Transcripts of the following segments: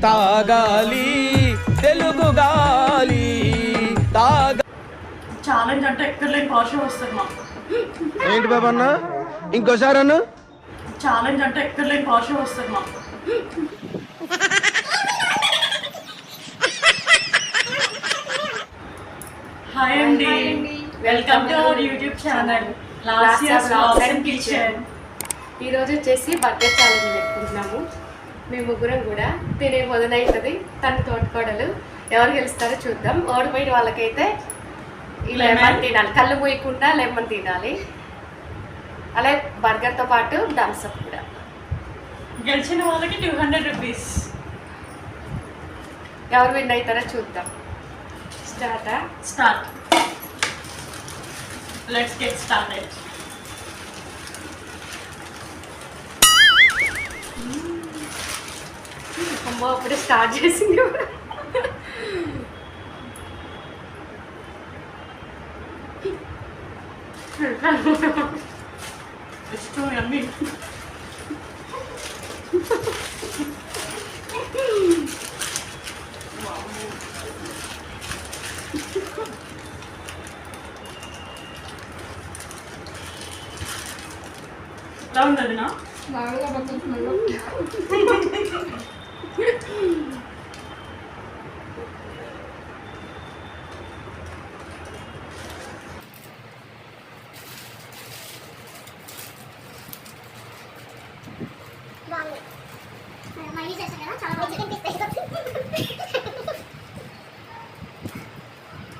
తాగాలి తెలుగు గాలి ఛాలెంజ్ అంటే ఎక్కడ లేని భాష వస్తుంది మాకు. ఏంటి బాబా అన్న ఇంకోసారి అన్న ఛాలెంజ్ అంటే ఎక్కడ లేని భాష వస్తుంది మాకు. హాయ్ అండి, welcome to our YouTube channel Lasya's vlogs and kitchen. ఈరోజు వచ్చేసి బర్గర్ ఛాలెంజ్ పెట్టుకుంటున్నాము. మేము ముగ్గురం కూడా తినే మొదలవుతుంది. తన తోటకోడలు ఎవరు గెలుస్తారో చూద్దాం. ఓడిపోయిన వాళ్ళకైతే ఈ లెమన్ తినాలి, కళ్ళు పోయకుండా లెమన్ తినాలి. అలాగే బర్గర్తో పాటు థమ్స్అప్ కూడా. గెలిచిన వాళ్ళకి 200 రూపీస్. ఎవరు విన్ అవుతారో చూద్దాం. స్టార్ట్. Let's get started. అమ్మో అప్పుడే స్టార్ట్ చేసింది. It's too yummy. ఎలా ఉన్నది నా బాగా పడుతున్నాడు. మళ్ళీ చేస్తాం కదా, చాలా బాగా చికెన్ పీస్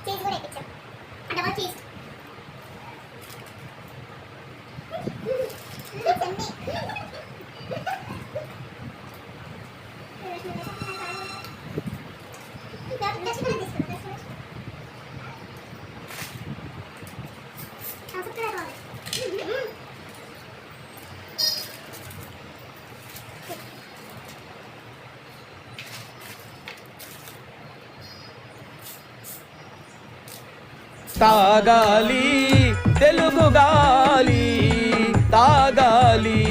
చీజ్ కూడా ఎక్కించాం. డబల్ చీజ్ తాగాలి తెలుగు గాలి తాగాలి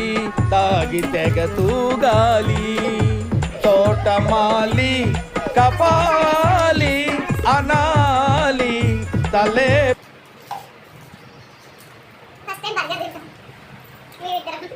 తాగి తెగ తూగాలి తోటమాలి కపాలి అనాలి తలే ఫస్ట్ టైం బర్గర్ తింటాం మీరిద్దరం.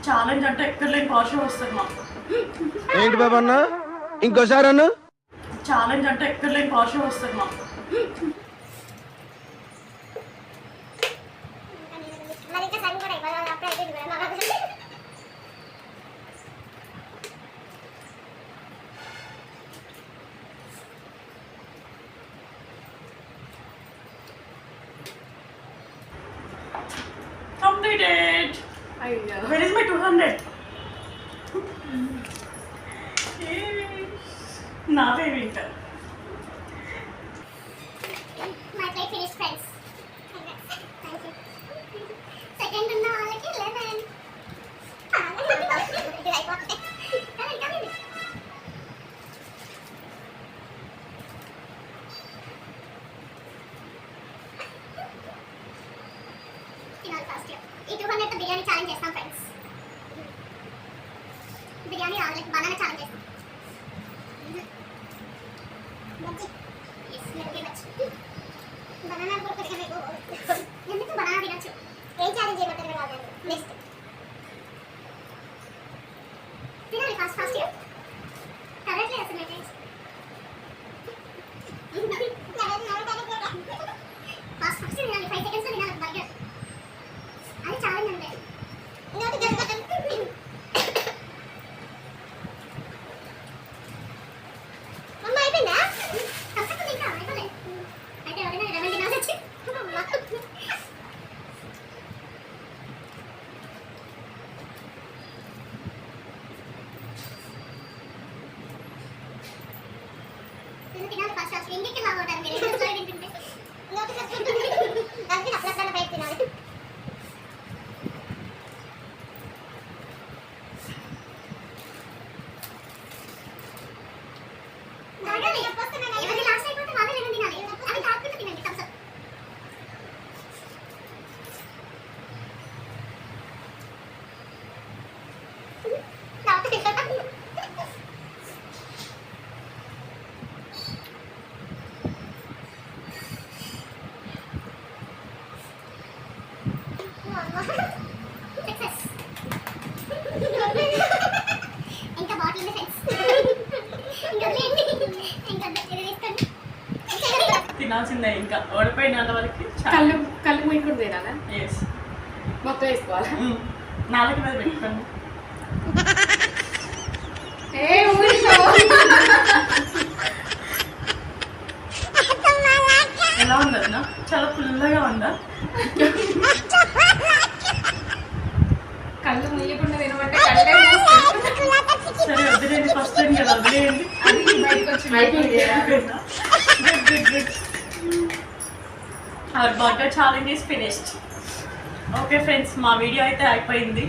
ఛాలెంజ్ అంటే ఎక్కడ లేని భాష వస్తుంది మాకు. ఏంటి బాబా అన్న ఇంకోసారి అన్న ఛాలెంజ్ అంటే ఎక్కడ లేని భాష వస్తుంది మాకు. మరి ఇంకా సగం కూడా ఇవ్వాలి, అప్పుడే అయిపోయింది కూడా. Completed. అయ్యో Where is my 200? నావే ఇంకా My plate finished, friends. Thank you. Second ఉన్న వాళ్ళకి 11. ఇది అయిపోతుంది. తినాలి ఫస్ట్. ఈ 200 తో బిర్యానీ ఛాలెంజ్ చేస్తాం friends. Biryani omelette banana challenge చేస్తాం. బనానా కూడా కొద్దిగా ఎందుకు బనానా తినచ్చు. ఏం ఛాలెంజ్ చేయబట్టారు కాదు నెక్స్ట్ తినాలి ఫాస్ట్ ఫాస్ట్. కరెక్ట్లే అసలు తినాలి ఫస్ట్ అసలు ఇంటికి లాగోటారు మీరు ఏదో స్టోరీ తింటుంటే ఇంకొక దానికి అప్పుడప్పుడు బయట తినాలి తాగాలి ఎవరి లాస్ట్ అయిపోతే వాళ్ళే లేదని తినాలి అది తాగుకుంటూ తినండి థమ్స్ అప్ ఇంకా బాటిల్ ఫ్రెండ్స్ ఇంకా తీసుకోండి తినాల్సిందే ఇంకా ఓడిపోయిన వాళ్ళ వరకు కళ్ళు కళ్ళు మూయకుండా తినాలా ఎస్ మొత్తం వేసుకోవాలా నాలుగు మీద పెట్టుకోండి ఎలా ఉంది అన్న చాలా పుల్లగా ఉందా కళ్ళు మూయకుండా తినమంటే కళ్ళే మూస్తుంది. సరే వదిలేండి ఫస్ట్ టైం కదా వదిలేయండి అది బయటకు వచ్చి అయిపోయింది. Our burger challenge is finished okay friends మా వీడియో అయితే అయిపోయింది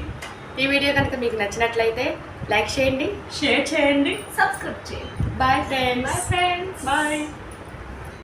ఈ వీడియో కనుక మీకు నచ్చినట్లయితే లైక్ చేయండి, షేర్ చేయండి సబ్స్క్రైబ్ చేయండి. Bye friends. బాయ్